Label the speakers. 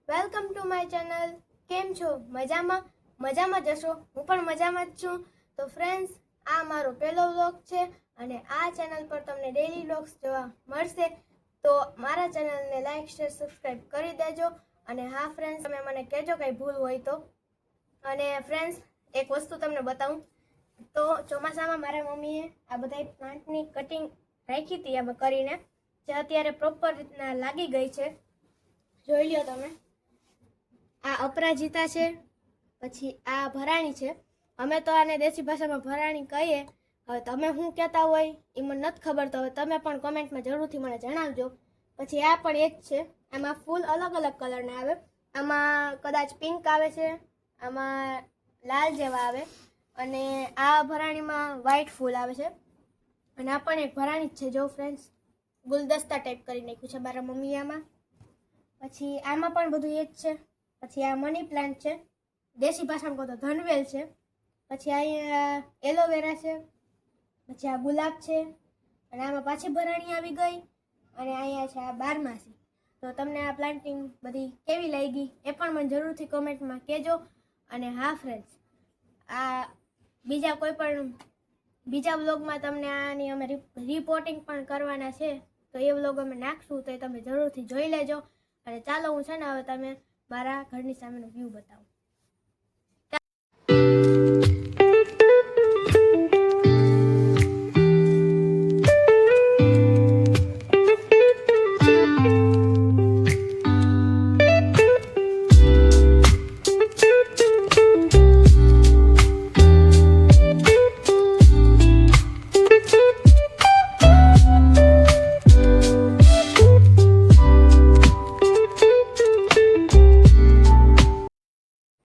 Speaker 1: Welcome to my channel. કેમ છો? મજામાં? મજામાં જશો. હું પણ મજામાં જ છું. તો ફ્રેન્ડ્સ, આ મારો પહેલો વ્લોગ છે અને આ ચેનલ પર તમને ડેઈલી વ્લોગ્સ જોવા મળશે. તો મારા ચેનલને લાઈક, શેર, સબસ્ક્રાઈબ કરી દેજો. અને હા ફ્રેન્ડ્સ, તમે મને કહેજો કંઈ ભૂલ હોય તો. અને ફ્રેન્ડ્સ, એક વસ્તુ તમને બતાવું તો ચોમાસામાં મારા મમ્મીએ આ બધા પ્લાન્ટની કટિંગ રાખી હતી આમાં કરીને, જે અત્યારે પ્રોપર રીતના લાગી ગઈ છે. જોઈ લ્યો તમે. આ અપરાજિતા છે, પછી આ ભરાણી છે. અમે તો આને દેશી ભાષામાં ભરાણી કહીએ. હવે તમે શું કહેતા હોય એ મને નથી ખબર, તો હવે તમે પણ કોમેન્ટમાં જરૂરથી મને જણાવજો. પછી આ પણ એક છે. આમાં ફૂલ અલગ અલગ કલરના આવે. આમાં કદાચ પિંક આવે છે, આમાં લાલ જેવા આવે, અને આ ભરાણીમાં વ્હાઈટ ફૂલ આવે છે. અને આ પણ એક ભરાણી જ છે. જો ફ્રેન્ડ્સ, ગુલદસ્તા ટાઈપ કરી નાખ્યું છે મારા મમ્મી આમાં. પછી આમાં પણ બધું એ જ છે. પછી આ મની પ્લાન્ટ છે, દેશી ભાષામાં કહો તો ધનવેલ છે. પછી અહીંયા એલોવેરા છે. પછી આ ગુલાબ છે, અને આમાં પાછી ભરાણી આવી ગઈ. અને અહીંયા છે આ બારમાસી. તો તમને આ પ્લાન્ટિંગ બધી કેવી લાગી એ પણ મને જરૂરથી કોમેન્ટમાં કહેજો. અને હા ફ્રેન્ડ્સ, આ બીજા વ્લોગમાં તમને આની અમે રિપોર્ટિંગ પણ કરવાના છે. તો એ વ્લોગ અમે નાખશું, તો એ તમે જરૂરથી જોઈ લેજો. અને ચાલો હું છે ને હવે તમે મારા ઘરની સામેનો વ્યૂ બતાવું.